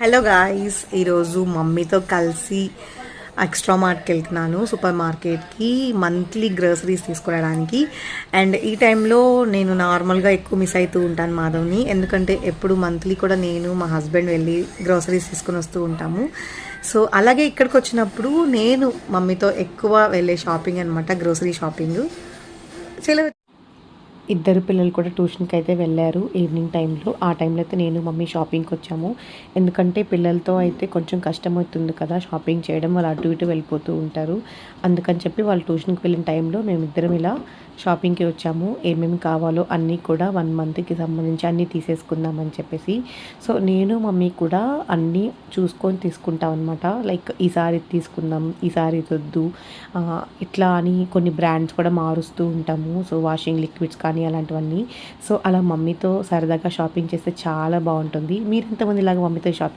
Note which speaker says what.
Speaker 1: Hello guys, ఈరోజు మమ్మీతో కలిసి ఎక్స్ట్రా మార్ట్కి వెళ్తున్నాను, సూపర్ మార్కెట్కి మంత్లీ గ్రోసరీస్ తీసుకురావడానికి. అండ్ ఈ టైంలో నేను నార్మల్గా ఎక్కువ మిస్ అవుతూ ఉంటాను మాధవ్ని, ఎందుకంటే ఎప్పుడు మంత్లీ కూడా నేను మా హస్బెండ్ వెళ్ళి గ్రోసరీస్ తీసుకుని వస్తూ ఉంటాము. సో అలాగే ఇక్కడికి వచ్చినప్పుడు నేను మమ్మీతో ఎక్కువ వెళ్ళే షాపింగ్ అనమాట, గ్రోసరీ షాపింగ్. చాలా ఇద్దరు పిల్లలు కూడా ట్యూషన్కి అయితే వెళ్ళారు ఈవినింగ్ టైంలో. ఆ టైంలో అయితే నేను మమ్మీ షాపింగ్కి వచ్చాము. ఎందుకంటే పిల్లలతో అయితే కొంచెం కష్టమవుతుంది కదా షాపింగ్ చేయడం, వాళ్ళు అటు ఇటు వెళ్ళిపోతూ ఉంటారు. అందుకని చెప్పి వాళ్ళు ట్యూషన్కి వెళ్ళిన టైంలో మేమిద్దరం ఇలా షాపింగ్కి వచ్చాము. ఏమేమి కావాలో అన్నీ కూడా 1 మంత్కి సంబంధించి అన్నీ తీసేసుకుందామని చెప్పేసి. సో నేను మమ్మీ కూడా అన్నీ చూసుకొని తీసుకుంటాం అనమాట. లైక్ ఈసారి తీసుకుందాం, ఈసారి వద్దు, ఇట్లా అని కొన్ని బ్రాండ్స్ కూడా మారుస్తూ ఉంటాము. సో వాషింగ్ లిక్విడ్స్ కానీ అలాంటివన్నీ. సో అలా మమ్మీతో సరదాగా షాపింగ్ చేస్తే చాలా బాగుంటుంది. మీరు ఎంతమంది ఇలాగ మమ్మీతో షాపింగ్